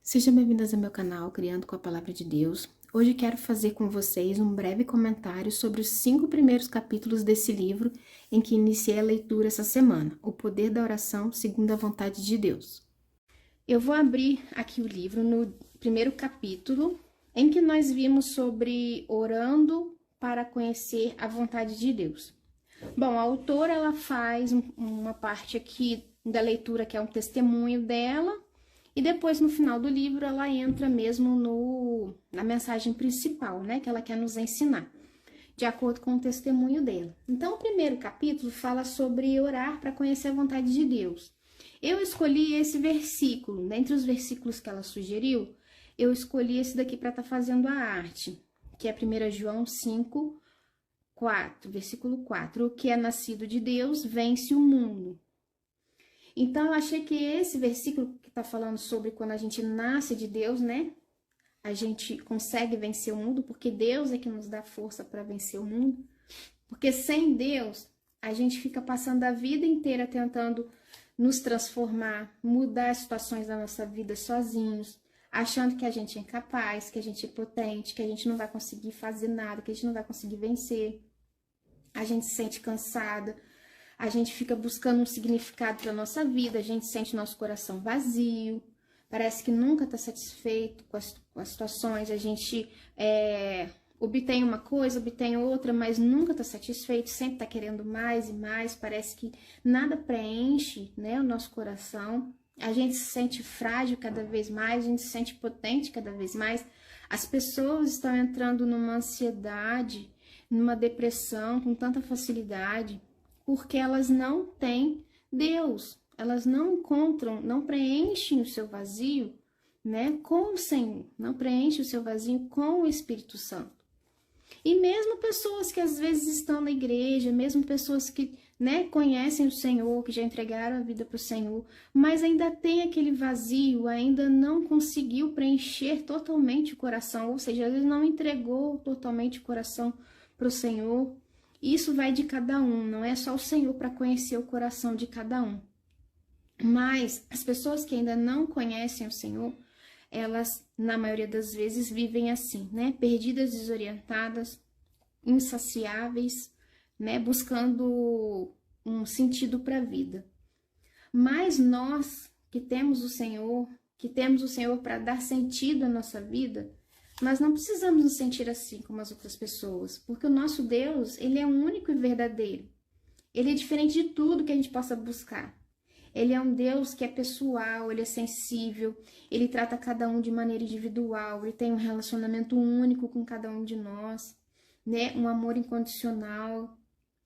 Sejam bem-vindas ao meu canal Criando com a Palavra de Deus. Hoje quero fazer com vocês um breve comentário sobre os 5 primeiros capítulos desse livro em que iniciei a leitura essa semana, O Poder da Oração segundo a Vontade de Deus. Eu vou abrir aqui o livro no primeiro capítulo, em que nós vimos sobre orando para conhecer a vontade de Deus. Bom, a autora ela faz uma parte aqui da leitura que é um testemunho dela, e depois, no final do livro, ela entra mesmo na mensagem principal, né? Que ela quer nos ensinar, de acordo com o testemunho dela. Então, o primeiro capítulo fala sobre orar para conhecer a vontade de Deus. Eu escolhi esse versículo, dentre os versículos que ela sugeriu, eu escolhi esse daqui para estar fazendo a arte, que é 1 João 5, 4, versículo 4. O que é nascido de Deus vence o mundo. Então, eu achei que esse versículo que está falando sobre quando a gente nasce de Deus, né? A gente consegue vencer o mundo, porque Deus é que nos dá força para vencer o mundo. Porque sem Deus, a gente fica passando a vida inteira tentando nos transformar, mudar as situações da nossa vida sozinhos, achando que a gente é incapaz, que a gente é potente, que a gente não vai conseguir fazer nada, que a gente não vai conseguir vencer. A gente se sente cansada. A gente fica buscando um significado para a nossa vida, a gente sente nosso coração vazio, parece que nunca está satisfeito com as situações, a gente obtém uma coisa, obtém outra, mas nunca está satisfeito, sempre está querendo mais e mais, parece que nada preenche, né, o nosso coração, a gente se sente frágil cada vez mais, a gente se sente potente cada vez mais, as pessoas estão entrando numa ansiedade, numa depressão com tanta facilidade, porque elas não têm Deus, elas não encontram, não preenchem o seu vazio, né, com o Senhor, não preenchem o seu vazio com o Espírito Santo. E mesmo pessoas que às vezes estão na igreja, mesmo pessoas que, né, conhecem o Senhor, que já entregaram a vida para o Senhor, mas ainda tem aquele vazio, ainda não conseguiu preencher totalmente o coração, ou seja, ele não entregou totalmente o coração para o Senhor. Isso vai de cada um, não é só o Senhor para conhecer o coração de cada um. Mas as pessoas que ainda não conhecem o Senhor, elas, na maioria das vezes, vivem assim, né? Perdidas, desorientadas, insaciáveis, né? Buscando um sentido para a vida. Mas nós que temos o Senhor para dar sentido à nossa vida, nós não precisamos nos sentir assim como as outras pessoas, porque o nosso Deus, ele é único e verdadeiro. Ele é diferente de tudo que a gente possa buscar. Ele é um Deus que é pessoal, ele é sensível, ele trata cada um de maneira individual, ele tem um relacionamento único com cada um de nós, né? Um amor incondicional,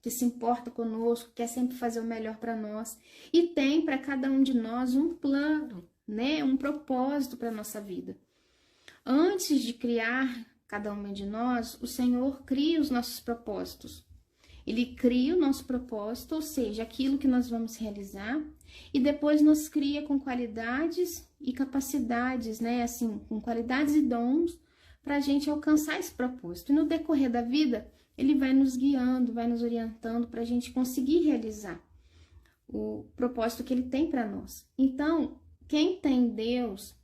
que se importa conosco, quer sempre fazer o melhor para nós. E tem para cada um de nós um plano, né? Um propósito para a nossa vida. Antes de criar cada uma de nós, o Senhor cria os nossos propósitos. Ele cria o nosso propósito, ou seja, aquilo que nós vamos realizar, e depois nos cria com qualidades e capacidades, né? Assim, com qualidades e dons para a gente alcançar esse propósito. E no decorrer da vida, ele vai nos guiando, vai nos orientando para a gente conseguir realizar o propósito que ele tem para nós. Então, quem tem Deus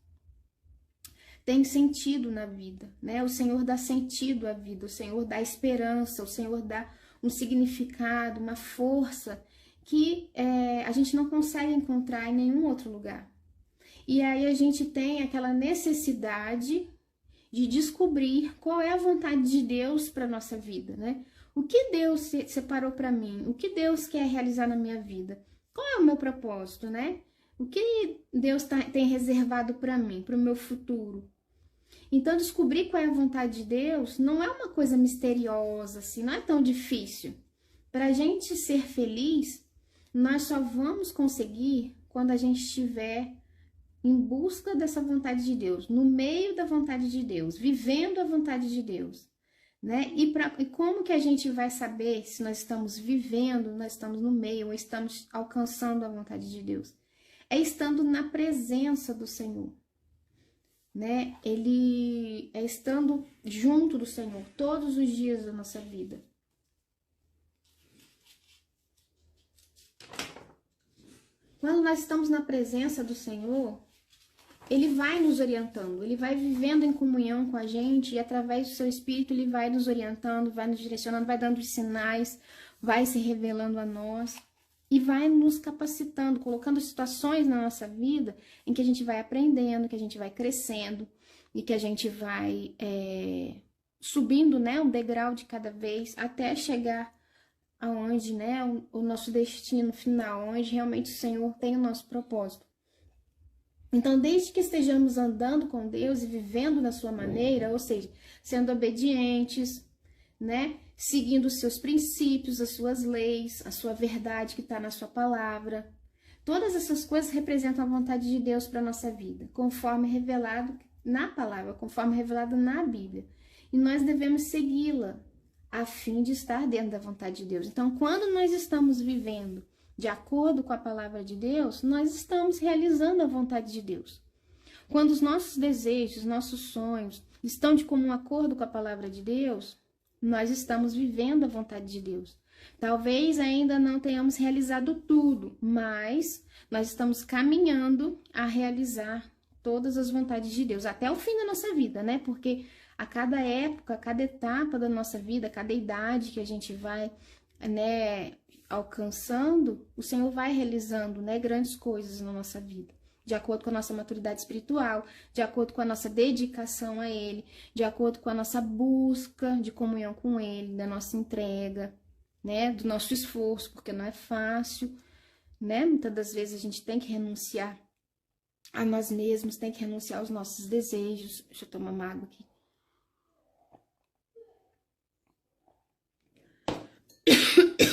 tem sentido na vida, né? O Senhor dá sentido à vida, o Senhor dá esperança, o Senhor dá um significado, uma força que a gente não consegue encontrar em nenhum outro lugar. E aí a gente tem aquela necessidade de descobrir qual é a vontade de Deus para nossa vida, né? O que Deus separou para mim? O que Deus quer realizar na minha vida? Qual é o meu propósito, né? O que Deus tem reservado para mim, para o meu futuro? Então, descobrir qual é a vontade de Deus não é uma coisa misteriosa, assim, não é tão difícil. Para a gente ser feliz, nós só vamos conseguir quando a gente estiver em busca dessa vontade de Deus, no meio da vontade de Deus, vivendo a vontade de Deus, né? E como que a gente vai saber se nós estamos vivendo, nós estamos no meio, ou estamos alcançando a vontade de Deus? É estando na presença do Senhor, né? Ele é estando junto do Senhor todos os dias da nossa vida. Quando nós estamos na presença do Senhor, ele vai nos orientando, ele vai vivendo em comunhão com a gente e através do seu Espírito ele vai nos orientando, vai nos direcionando, vai dando os sinais, vai se revelando a nós e vai nos capacitando, colocando situações na nossa vida em que a gente vai aprendendo, que a gente vai crescendo e que a gente vai subindo, né, um degrau de cada vez até chegar aonde, né, o nosso destino final, onde realmente o Senhor tem o nosso propósito. Então, desde que estejamos andando com Deus e vivendo da sua maneira, ou seja, sendo obedientes, né? Seguindo os seus princípios, as suas leis, a sua verdade que está na sua palavra. Todas essas coisas representam a vontade de Deus para a nossa vida, conforme revelado na palavra, conforme revelado na Bíblia. E nós devemos segui-la, a fim de estar dentro da vontade de Deus. Então, quando nós estamos vivendo de acordo com a palavra de Deus, nós estamos realizando a vontade de Deus. Quando os nossos desejos, nossos sonhos estão de comum acordo com a palavra de Deus, nós estamos vivendo a vontade de Deus. Talvez ainda não tenhamos realizado tudo, mas nós estamos caminhando a realizar todas as vontades de Deus, até o fim da nossa vida, né? Porque a cada época, a cada etapa da nossa vida, a cada idade que a gente vai, né, alcançando, o Senhor vai realizando, né, grandes coisas na nossa vida, de acordo com a nossa maturidade espiritual, de acordo com a nossa dedicação a Ele, de acordo com a nossa busca de comunhão com Ele, da nossa entrega, né, do nosso esforço, porque não é fácil, né, muitas das vezes a gente tem que renunciar a nós mesmos, tem que renunciar aos nossos desejos. Deixa eu tomar uma água aqui.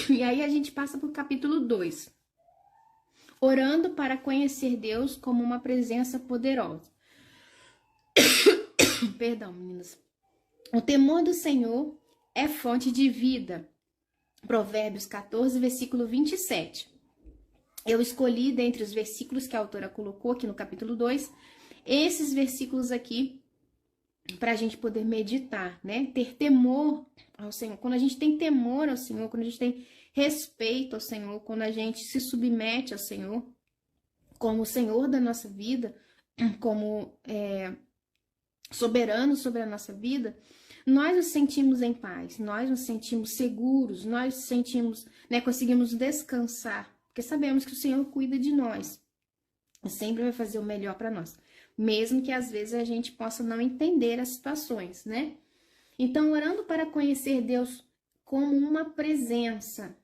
E aí a gente passa para o capítulo 2. Orando para conhecer Deus como uma presença poderosa. Perdão, meninas. O temor do Senhor é fonte de vida. Provérbios 14, versículo 27. Eu escolhi dentre os versículos que a autora colocou aqui no capítulo 2, esses versículos aqui, para a gente poder meditar, né? Ter temor ao Senhor. Quando a gente tem temor ao Senhor, quando a gente tem respeito ao Senhor, quando a gente se submete ao Senhor, como o Senhor da nossa vida, como soberano sobre a nossa vida, nós nos sentimos em paz, nós nos sentimos seguros, nós nos sentimos, né, conseguimos descansar, porque sabemos que o Senhor cuida de nós e sempre vai fazer o melhor para nós, mesmo que às vezes a gente possa não entender as situações, né? Então, orando para conhecer Deus como uma presença.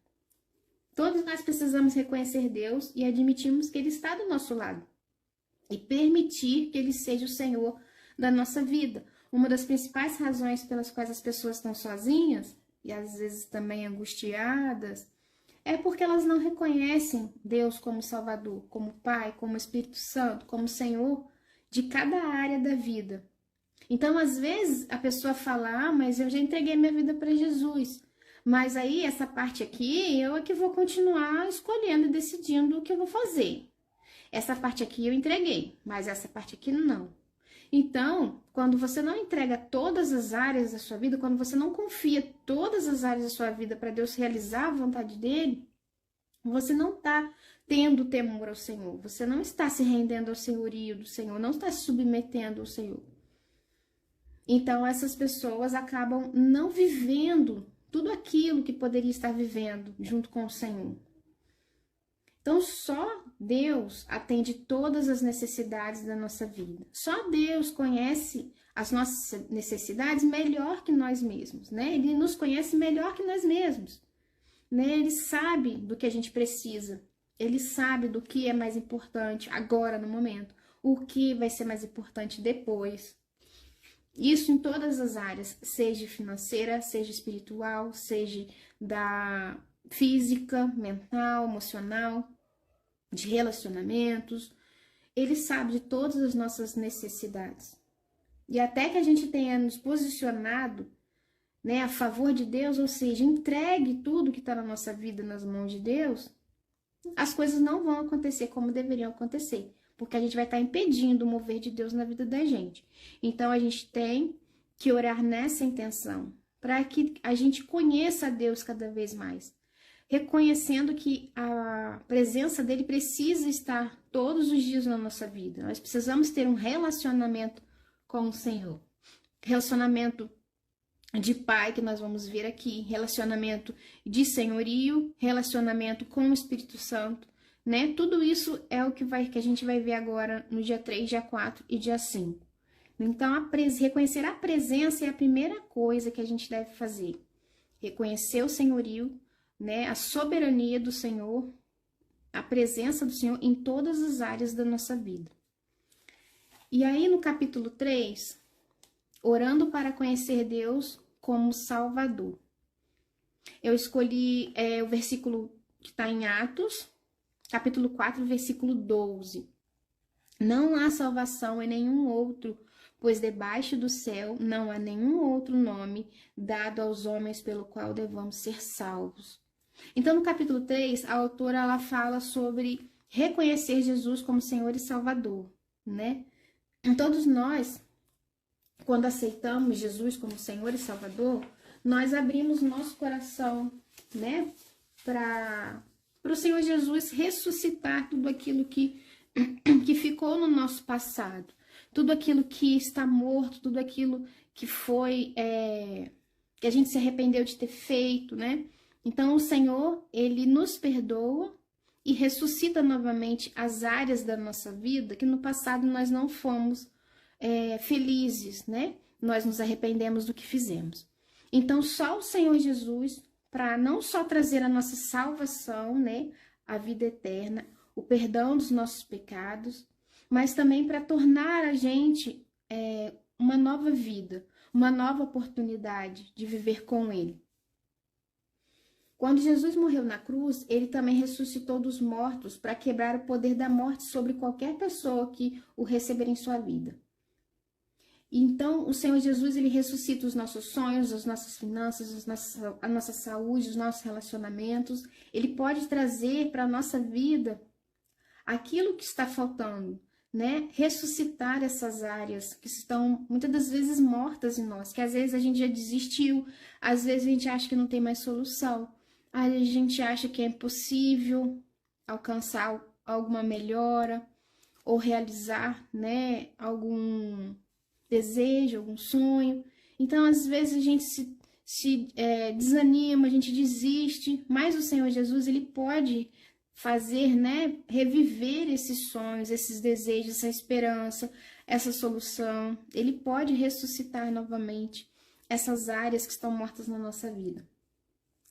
Todos nós precisamos reconhecer Deus e admitirmos que Ele está do nosso lado e permitir que Ele seja o Senhor da nossa vida. Uma das principais razões pelas quais as pessoas estão sozinhas e às vezes também angustiadas é porque elas não reconhecem Deus como Salvador, como Pai, como Espírito Santo, como Senhor de cada área da vida. Então, às vezes, a pessoa fala, mas eu já entreguei minha vida para Jesus. Mas aí, essa parte aqui, eu é que vou continuar escolhendo e decidindo o que eu vou fazer. Essa parte aqui eu entreguei, mas essa parte aqui não. Então, quando você não entrega todas as áreas da sua vida, quando você não confia todas as áreas da sua vida para Deus realizar a vontade dele, você não está tendo temor ao Senhor, você não está se rendendo ao senhorio do Senhor, não está se submetendo ao Senhor. Então, essas pessoas acabam não vivendo tudo aquilo que poderia estar vivendo junto com o Senhor. Então, só Deus atende todas as necessidades da nossa vida. Só Deus conhece as nossas necessidades melhor que nós mesmos, né? Ele nos conhece melhor que nós mesmos, né? Ele sabe do que a gente precisa. Ele sabe do que é mais importante agora, no momento. O que vai ser mais importante depois. Isso em todas as áreas, seja financeira, seja espiritual, seja da física, mental, emocional, de relacionamentos. Ele sabe de todas as nossas necessidades. E até que a gente tenha nos posicionado, né, a favor de Deus, ou seja, entregue tudo que está na nossa vida nas mãos de Deus, as coisas não vão acontecer como deveriam acontecer. Porque a gente vai estar impedindo o mover de Deus na vida da gente. Então, a gente tem que orar nessa intenção, para que a gente conheça a Deus cada vez mais. reconhecendo que a presença dele precisa estar todos os dias na nossa vida. Nós precisamos ter um relacionamento com o Senhor. Relacionamento de pai, que nós vamos ver aqui, relacionamento de senhorio, relacionamento com o Espírito Santo, né? Tudo isso é o que a gente vai ver agora no dia 3, dia 4 e dia 5. Então, reconhecer a presença é a primeira coisa que a gente deve fazer. Reconhecer o senhorio, né? A soberania do Senhor, a presença do Senhor em todas as áreas da nossa vida. E aí, no capítulo 3, orando para conhecer Deus como Salvador. Eu escolhi o versículo que está em Atos, capítulo 4, versículo 12. Não há salvação em nenhum outro, pois debaixo do céu não há nenhum outro nome dado aos homens pelo qual devamos ser salvos. Então, no capítulo 3, a autora ela fala sobre reconhecer Jesus como Senhor e Salvador, né? Todos nós, quando aceitamos Jesus como Senhor e Salvador, nós abrimos nosso coração, né, para o Senhor Jesus ressuscitar tudo aquilo que ficou no nosso passado, tudo aquilo que está morto, tudo aquilo que foi, que a gente se arrependeu de ter feito, né? Então, o Senhor, Ele nos perdoa e ressuscita novamente as áreas da nossa vida que no passado nós não fomos felizes, né? Nós nos arrependemos do que fizemos. Então, só o Senhor Jesus, para não só trazer a nossa salvação, né? A vida eterna, o perdão dos nossos pecados, mas também para tornar a gente uma nova vida, uma nova oportunidade de viver com Ele. Quando Jesus morreu na cruz, Ele também ressuscitou dos mortos para quebrar o poder da morte sobre qualquer pessoa que o receber em sua vida. Então, o Senhor Jesus, Ele ressuscita os nossos sonhos, as nossas finanças, a nossa saúde, os nossos relacionamentos. Ele pode trazer para a nossa vida aquilo que está faltando, né? Ressuscitar essas áreas que estão muitas das vezes mortas em nós, que às vezes a gente já desistiu, às vezes a gente acha que não tem mais solução, às vezes a gente acha que é impossível alcançar alguma melhora ou realizar, né, algum desejo, algum sonho. Então, às vezes a gente se desanima, a gente desiste, mas o Senhor Jesus, Ele pode fazer, né, reviver esses sonhos, esses desejos, essa esperança, essa solução. Ele pode ressuscitar novamente essas áreas que estão mortas na nossa vida.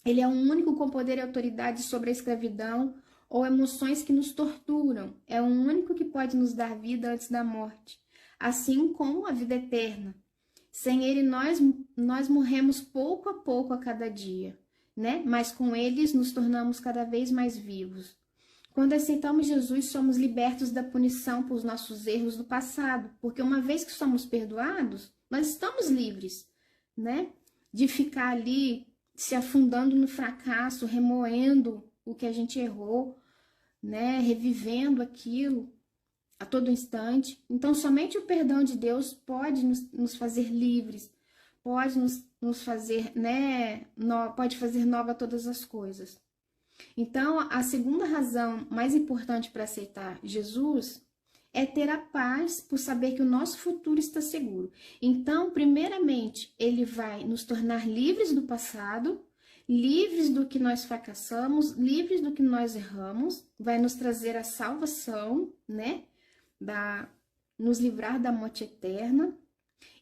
Ele é o único com poder e autoridade sobre a escravidão ou emoções que nos torturam. É o único que pode nos dar vida antes da morte, assim como a vida eterna. Sem Ele, nós morremos pouco a pouco a cada dia, né? Mas com eles nos tornamos cada vez mais vivos. Quando aceitamos Jesus, somos libertos da punição por nossos erros do passado, porque uma vez que somos perdoados, nós estamos livres, né? De ficar ali se afundando no fracasso, remoendo o que a gente errou, né? Revivendo aquilo a todo instante. Então, somente o perdão de Deus pode nos fazer livres, pode nos fazer, né? Pode fazer nova todas as coisas. Então, a segunda razão mais importante para aceitar Jesus é ter a paz por saber que o nosso futuro está seguro. Então, primeiramente, Ele vai nos tornar livres do passado, livres do que nós fracassamos, livres do que nós erramos, vai nos trazer a salvação, né? Nos livrar da morte eterna,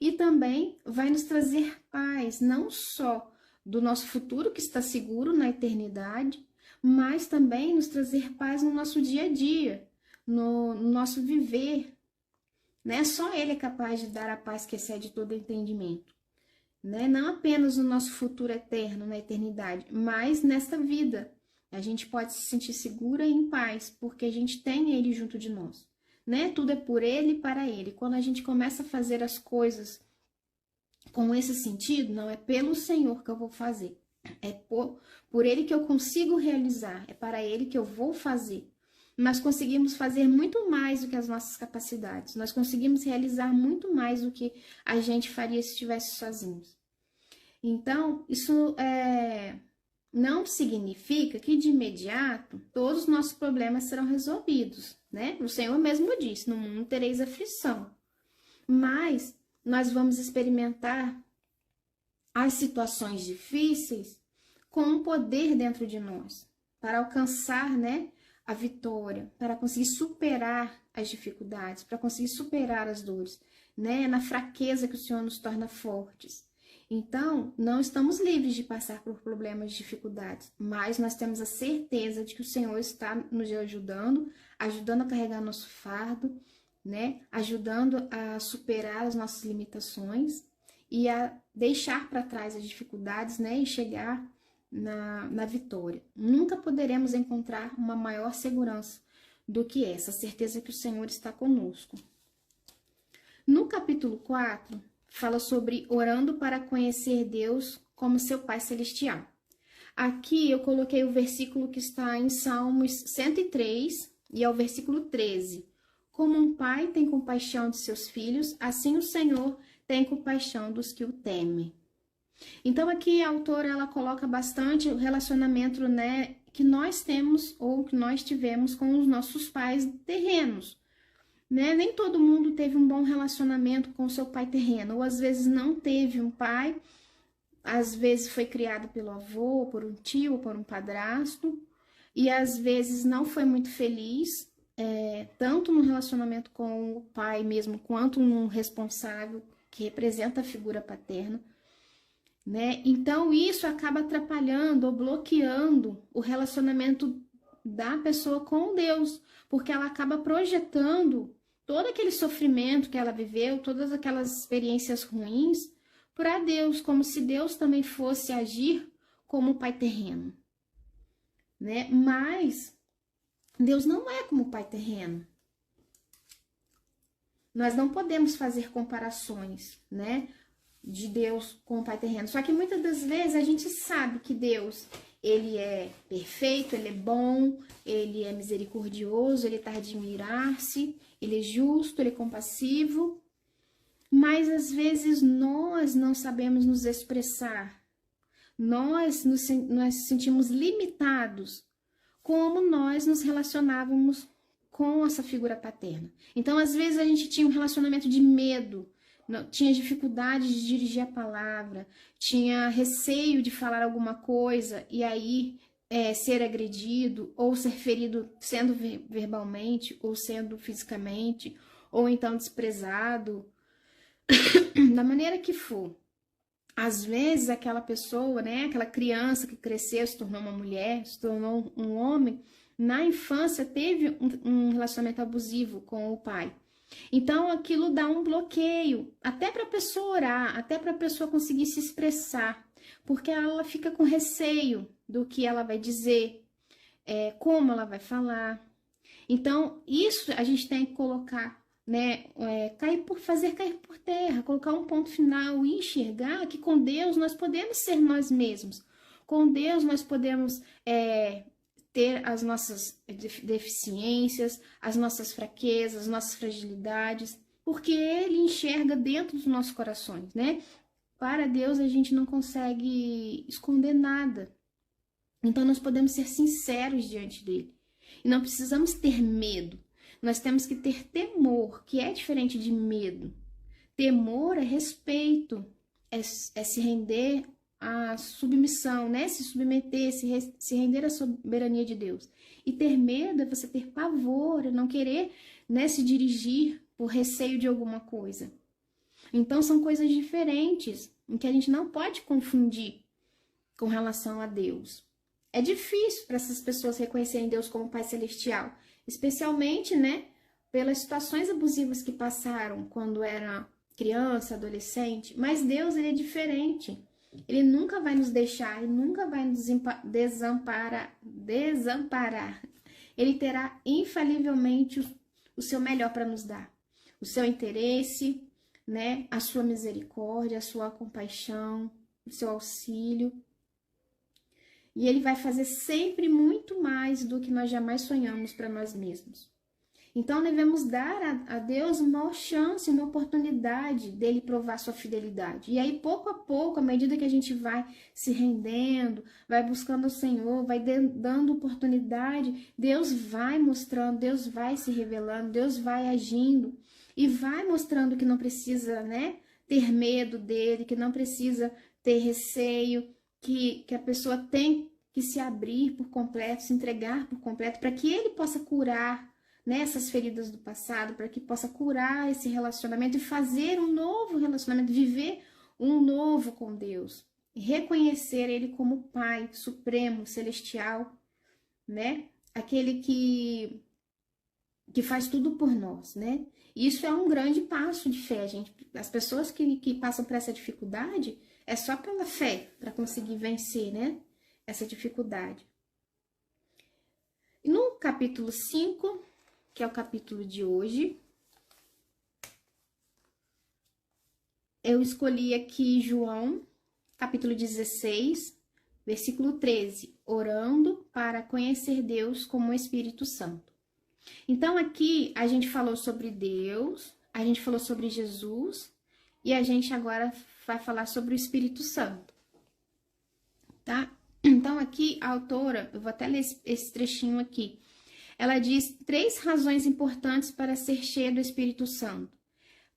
e também vai nos trazer paz, não só do nosso futuro que está seguro na eternidade, mas também nos trazer paz no nosso dia a dia, no nosso viver, né? Só Ele é capaz de dar a paz que excede todo entendimento, né? Não apenas no nosso futuro eterno, na eternidade, mas nesta vida. A gente pode se sentir segura e em paz, porque a gente tem Ele junto de nós, né? Tudo é por Ele e para Ele. Quando a gente começa a fazer as coisas com esse sentido, não é pelo Senhor que eu vou fazer, é por Ele que eu consigo realizar, é para Ele que eu vou fazer. Nós conseguimos fazer muito mais do que as nossas capacidades, nós conseguimos realizar muito mais do que a gente faria se estivesse sozinhos. Então, isso não significa que de imediato todos os nossos problemas serão resolvidos, né? O Senhor mesmo disse: no mundo tereis aflição. Mas nós vamos experimentar as situações difíceis com um poder dentro de nós, para alcançar, né, a vitória, para conseguir superar as dificuldades, para conseguir superar as dores, né? Na fraqueza que o Senhor nos torna fortes. Então, não estamos livres de passar por problemas e dificuldades, mas nós temos a certeza de que o Senhor está nos ajudando, ajudando a carregar nosso fardo, né? Ajudando a superar as nossas limitações e a deixar para trás as dificuldades, né? E chegar na vitória. Nunca poderemos encontrar uma maior segurança do que essa, a certeza que o Senhor está conosco. No capítulo 4, fala sobre orando para conhecer Deus como seu Pai Celestial. Aqui eu coloquei o versículo que está em Salmos 103 e é o versículo 13. Como um pai tem compaixão de seus filhos, assim o Senhor tem compaixão dos que o temem. Então aqui a autora ela coloca bastante o relacionamento, né, que nós temos ou que nós tivemos com os nossos pais terrenos. Né? Nem todo mundo teve um bom relacionamento com o seu pai terreno, ou às vezes não teve um pai, às vezes foi criado pelo avô, por um tio, por um padrasto, e às vezes não foi muito feliz, tanto no relacionamento com o pai mesmo, quanto no responsável, que representa a figura paterna. Né? Então isso acaba atrapalhando ou bloqueando o relacionamento da pessoa com Deus, porque ela acaba projetando todo aquele sofrimento que ela viveu, todas aquelas experiências ruins, para Deus, como se Deus também fosse agir como o pai terreno, né? Mas Deus não é como o pai terreno. Nós não podemos fazer comparações, né, de Deus com o pai terreno. Só que muitas das vezes a gente sabe que Deus, ele é perfeito, ele é bom, ele é misericordioso, ele está a admirar-se, ele é justo, ele é compassivo, mas às vezes nós não sabemos nos expressar, nós nos sentimos limitados como nós nos relacionávamos com essa figura paterna. Então, às vezes a gente tinha um relacionamento de medo, tinha dificuldade de dirigir a palavra, tinha receio de falar alguma coisa e aí ser agredido ou ser ferido, sendo verbalmente ou sendo fisicamente, ou então desprezado, da maneira que for. Às vezes aquela pessoa, né, aquela criança que cresceu, se tornou uma mulher, se tornou um homem, na infância teve um relacionamento abusivo com o pai. Então aquilo dá um bloqueio, até para a pessoa orar, até para a pessoa conseguir se expressar, porque ela fica com receio do que ela vai dizer, como ela vai falar. Então isso a gente tem que colocar, né, fazer cair por terra, colocar um ponto final e enxergar que com Deus nós podemos ser nós mesmos. Com Deus nós podemos ter as nossas deficiências, as nossas fraquezas, as nossas fragilidades, porque Ele enxerga dentro dos nossos corações, né? Para Deus a gente não consegue esconder nada. Então nós podemos ser sinceros diante dele. E não precisamos ter medo. Nós temos que ter temor, que é diferente de medo. Temor é respeito, é se render à submissão, né? Se submeter, se render à soberania de Deus. E ter medo é você ter pavor, é não querer, né, se dirigir por receio de alguma coisa. Então são coisas diferentes, em que a gente não pode confundir com relação a Deus. É difícil para essas pessoas reconhecerem Deus como Pai Celestial, especialmente, né, pelas situações abusivas que passaram quando era criança, adolescente, mas Deus, ele é diferente. Ele nunca vai nos deixar, ele nunca vai nos desamparar. Ele terá infalivelmente o seu melhor para nos dar. O seu interesse, né, a sua misericórdia, a sua compaixão, o seu auxílio. E ele vai fazer sempre muito mais do que nós jamais sonhamos para nós mesmos. Então, devemos dar a Deus uma chance, uma oportunidade dele provar sua fidelidade. E aí, pouco a pouco, à medida que a gente vai se rendendo, vai buscando o Senhor, vai dando oportunidade, Deus vai mostrando, Deus vai se revelando, Deus vai agindo e vai mostrando que não precisa, né, ter medo dele, que não precisa ter receio, que a pessoa tem que se abrir por completo, se entregar por completo, para que ele possa curar nessas feridas do passado, para que possa curar esse relacionamento e fazer um novo relacionamento, viver um novo com Deus, reconhecer Ele como Pai Supremo, Celestial, né? Aquele que faz tudo por nós, né? Isso é um grande passo de fé, gente. As pessoas que passam por essa dificuldade, é só pela fé para conseguir vencer, né? Essa dificuldade. E no capítulo 5, que é o capítulo de hoje, eu escolhi aqui João, capítulo 16, versículo 13, orando para conhecer Deus como o Espírito Santo. Então aqui a gente falou sobre Deus, a gente falou sobre Jesus e a gente agora vai falar sobre o Espírito Santo, tá? Então aqui a autora, eu vou até ler esse trechinho aqui. Ela diz 3 razões importantes para ser cheia do Espírito Santo.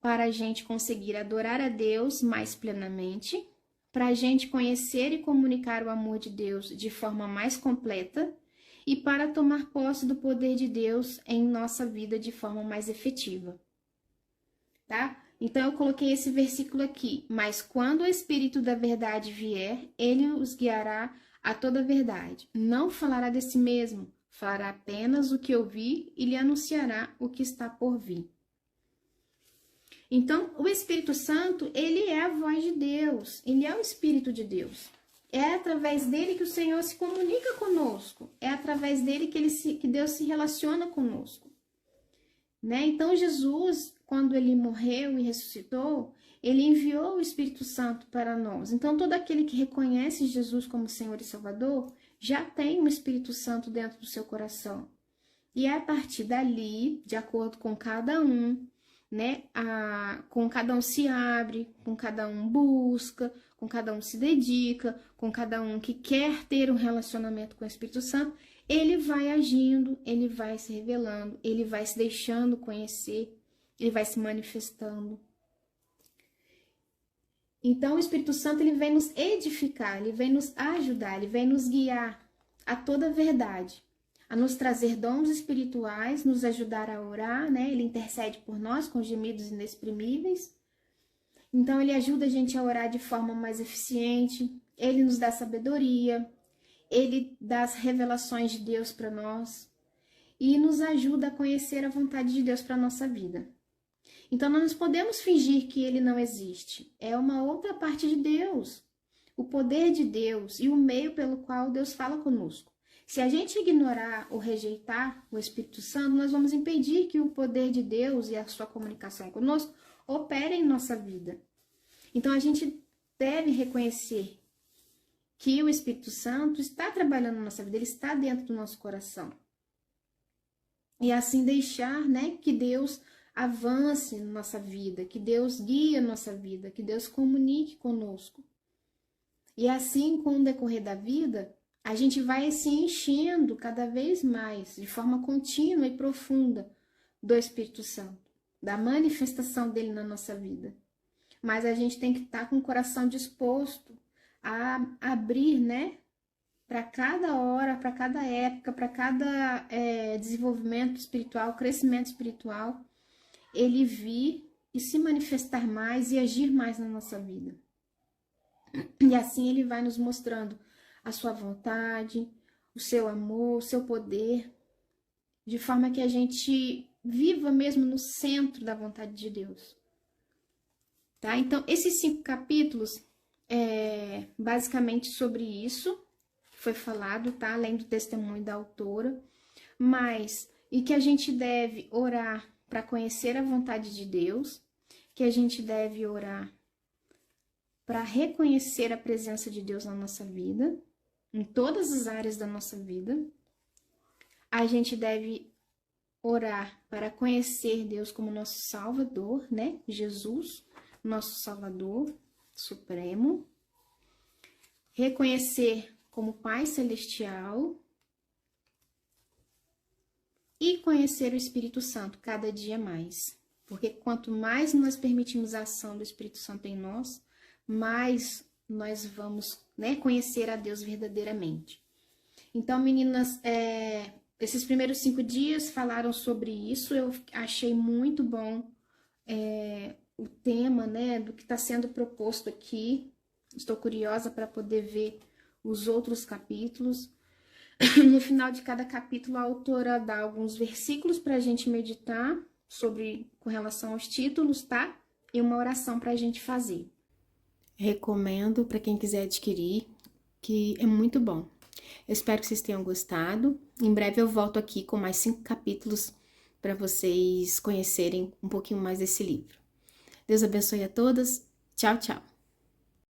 Para a gente conseguir adorar a Deus mais plenamente, para a gente conhecer e comunicar o amor de Deus de forma mais completa e para tomar posse do poder de Deus em nossa vida de forma mais efetiva. Tá? Então, eu coloquei esse versículo aqui. Mas quando o Espírito da verdade vier, ele os guiará a toda a verdade. Não falará de si mesmo, fará apenas o que ouvir e lhe anunciará o que está por vir. Então, o Espírito Santo, ele é a voz de Deus, ele é o Espírito de Deus. É através dele que o Senhor se comunica conosco, é através dele que Deus se relaciona conosco. Né? Então, Jesus, quando ele morreu e ressuscitou, ele enviou o Espírito Santo para nós. Então, todo aquele que reconhece Jesus como Senhor e Salvador, já tem o Espírito Santo dentro do seu coração. E é a partir dali, de acordo com cada um, né? Com cada um se abre, com cada um busca, com cada um se dedica, com cada um que quer ter um relacionamento com o Espírito Santo, ele vai agindo, ele vai se revelando, ele vai se deixando conhecer, ele vai se manifestando. Então, o Espírito Santo, ele vem nos edificar, ele vem nos ajudar, ele vem nos guiar a toda a verdade, a nos trazer dons espirituais, nos ajudar a orar, né? Ele intercede por nós com gemidos inexprimíveis. Então, ele ajuda a gente a orar de forma mais eficiente, ele nos dá sabedoria, ele dá as revelações de Deus para nós e nos ajuda a conhecer a vontade de Deus para a nossa vida. Então, nós não podemos fingir que ele não existe. É uma outra parte de Deus. O poder de Deus e o meio pelo qual Deus fala conosco. Se a gente ignorar ou rejeitar o Espírito Santo, nós vamos impedir que o poder de Deus e a sua comunicação conosco operem em nossa vida. Então, a gente deve reconhecer que o Espírito Santo está trabalhando na nossa vida, ele está dentro do nosso coração. E assim deixar, né, que Deus avance na nossa vida, que Deus guie a nossa vida, que Deus comunique conosco. E assim, com o decorrer da vida, a gente vai se enchendo cada vez mais, de forma contínua e profunda, do Espírito Santo, da manifestação dele na nossa vida. Mas a gente tem que estar com o coração disposto a abrir, né, para cada hora, para cada época, para cada desenvolvimento espiritual, crescimento espiritual, ele vir e se manifestar mais e agir mais na nossa vida. E assim ele vai nos mostrando a sua vontade, o seu amor, o seu poder, de forma que a gente viva mesmo no centro da vontade de Deus. Tá? Então, esses 5 capítulos é basicamente sobre isso que foi falado, tá? Além do testemunho da autora, mas e que a gente deve orar para conhecer a vontade de Deus, que a gente deve orar para reconhecer a presença de Deus na nossa vida, em todas as áreas da nossa vida. A gente deve orar para conhecer Deus como nosso Salvador, né? Jesus, nosso Salvador Supremo. Reconhecer como Pai Celestial. E conhecer o Espírito Santo cada dia mais. Porque quanto mais nós permitimos a ação do Espírito Santo em nós, mais nós vamos, né, conhecer a Deus verdadeiramente. Então, meninas, esses primeiros 5 dias falaram sobre isso. Eu achei muito bom o tema, né, do que está sendo proposto aqui. Estou curiosa para poder ver os outros capítulos. No final de cada capítulo, a autora dá alguns versículos para a gente meditar com relação aos títulos, tá? E uma oração para a gente fazer. Recomendo para quem quiser adquirir, que é muito bom. Eu espero que vocês tenham gostado. Em breve eu volto aqui com mais 5 capítulos para vocês conhecerem um pouquinho mais desse livro. Deus abençoe a todas. Tchau, tchau.